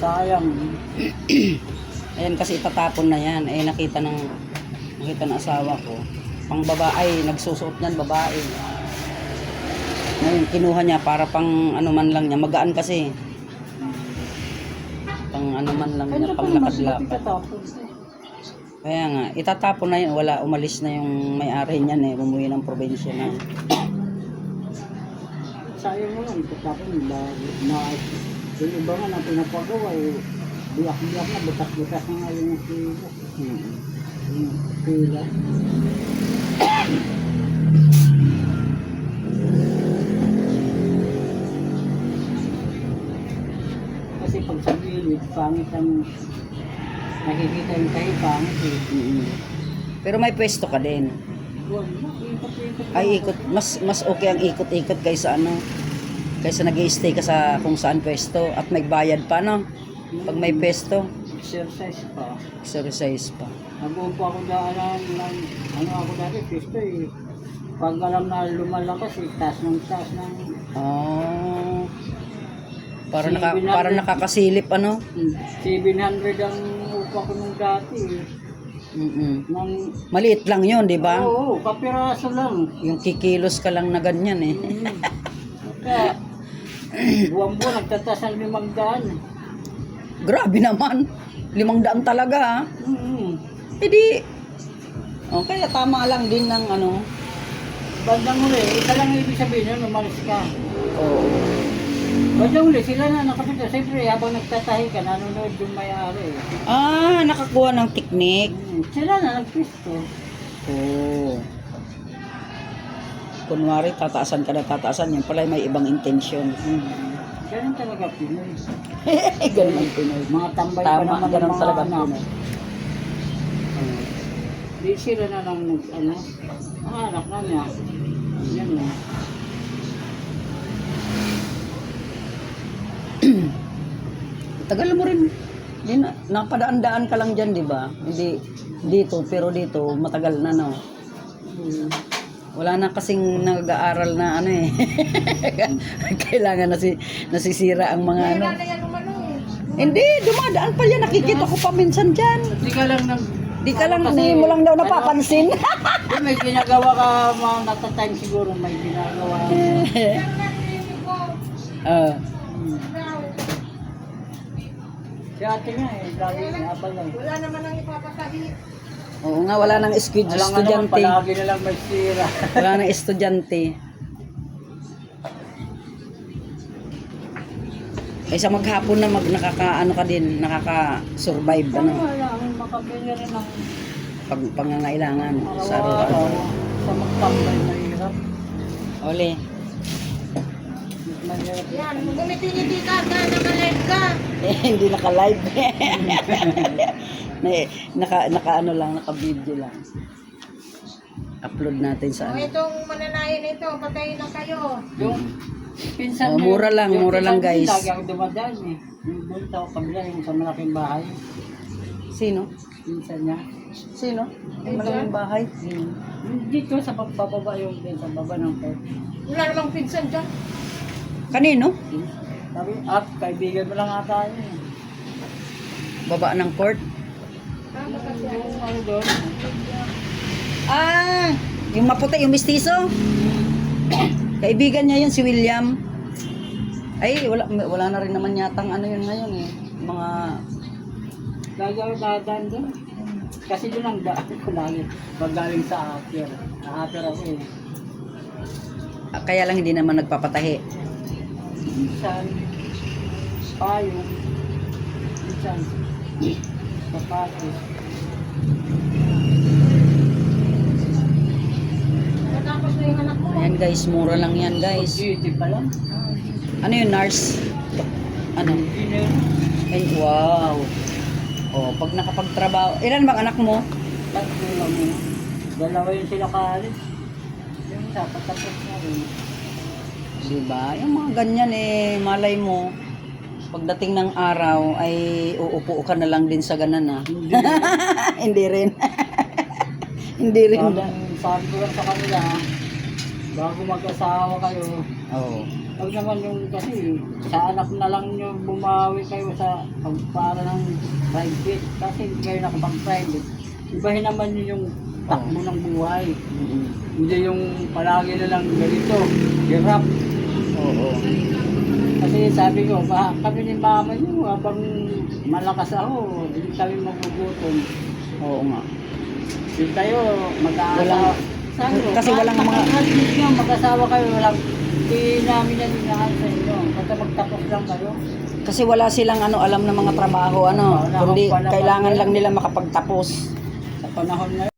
Sayang. Ayan kasi itatapon na yan. Eh nakita ng asawa ko. Pang babae, nagsusuot niyan babae. Ngayon kinuha niya para pang ano man lang niya. Magaan kasi. Pang ano man lang niya, pang lakad-lakad. Kaya nga, itatapon na yun. Wala, umalis na yung may-ari niyan eh. Bumuwi ng probinsya na. Sayang mo lang, itatapon na yung iba nga na pinapagawa eh, biyak-biyak na, butas-butas na nga yung pila. Yung pila. Kasi pag sa gilid, pangit ang nakikita yung tayo, pangit eh. Pero may pwesto ka din. Ikot-ikot. Ay, ikot. Mas okay ang ikot-ikot kaysa ano. Kaysa nag-i-stay ka sa kung saan pwesto. At may bayad pa, no? Pag may pwesto. Exercise pa. Exercise pa. Nag-uupo ako daan ng ano ako dati, pwesto eh. Pag alam na lumalakas eh, taas ng Oh. Para Para nakakasilip, ano? 700 ang upa ko nung dati eh. Maliit lang yun, di ba? Oo, kapiraso lang. Yung kikilos ka lang na ganyan eh. Kaya, buwan-buwan nagtatas ng 500. Grabe naman. 500 talaga ha. Eh di, kaya tama lang din ng ano. Bandang huli, isa lang ibig sabihin nun, umalis ka. Oo. Bandang huli, sila na nakapito. Siyempre, habang nagtatahi ka, nanonood yung may-ari. Nakakuha ng teknik. Sila na nagpisto. Oo. Kunwari, tataasan ka na tataasan. Yan pala may ibang intention. Ganun talaga Pinoy. Ganun ang Pinoy. Mga tambay pa Tama, naman ganun ng mga talaga anak. Pinoy. Di sila na lang ano, ang anak na niya. Yan na. Tagal mo rin. Napadaan-daan ka lang dyan, di ba? Hindi dito, pero dito, matagal na, no? Wala na kasing nag-aaral na ano eh. Kailangan nasisira ang mga ano. Hindi, dumadaan pa yan. Nakikita ko pa minsan dyan. Di ka lang Di ka lang, di mo lang daw napapansin. May ginagawa ka mga natatime siguro, may ginagawa. Si ate nga eh, lagi abal lang. Wala naman ang ipapatahi. Oo nga, wala nang Alam nga naman, estudyante. palagi na lang may sira. Wala nang estudyante. Kaysa maghapon na nakaka-ano ka din, nakaka-survive ano, Wala akong makabili rin ng pangangailangan sa araw-araw. araw-araw. Sa magtambay na hirap. Ole. Mahirap. Yan, gumiti-ngiti ka, naka-live ka. Hindi naka-live. Naka-ano lang, naka-video lang. Upload natin sa O, ano. itong mananayan ito, patayin na kayo. Yung pinsan mo, mura lang, yung mura lang, pinsan mo, guys. Lagi ako dumadaan eh. Yung doon sa kabila, yung sa malaking bahay. Sino? Pinsan niya. Sino? Yung malaking bahay. Dito sa pagpapaba yung din sa baba ng pet. Wala namang pinsan dyan. Kanino? Sabi, kaibigan mo lang ata yun eh. Baba ng court. Tama kasi ako. Yung ano doon, Yung maputi, yung mistiso. Kaibigan niya yun, si William. Ay, wala na rin naman yatang ano yun ngayon eh. Mga, lagi ako dadaan doon. Kasi doon ang daan ko lagi. Pag galing sa Aper. Aper ako eh. kaya lang hindi naman nagpapatahi. Minsan, payong. Minsan, sapatos. Natapos na yung anak mo. Ayan guys, mura lang yan guys. Duty pa lang. Ano yun, nurse? Ano? Engineer. Ay, wow. Oh, pag nakapagtrabaho. Ilan bang anak mo? Tatlo lang yun. Dalawa yun sila kaalis. Yung isa, patapos na rin. Diba? Yung mga ganyan eh, malay mo. Pagdating ng araw ay uupo ka na lang din sa ganan ah. Hindi rin. Hindi rin. Sabi ko lang sa kanila, bago mag-asawa kayo, Oh. Pag naman yung kasi, sa anak na lang nyo bumawi kayo sa pagpara ng private kasi hindi kayo nakapag-private. Ibahin naman nyo yung takbo ng buhay. Hindi yung palagi na lang ganito, hirap. Oo. Kasi sabi ko, kami ni mama nyo, habang malakas ako, hindi kami magugutom. Oo nga. Hindi kayo mag-aasawa. Walang- Sabi ko, kasi walang mga- nyo, mag-asawa kayo, walang, hindi namin yan inahan sa inyo. Basta magtapos lang kayo. Kasi wala silang alam ng mga trabaho, Wala kundi akong palaban kailangan ngayon. lang nila makapagtapos. Sa panahon na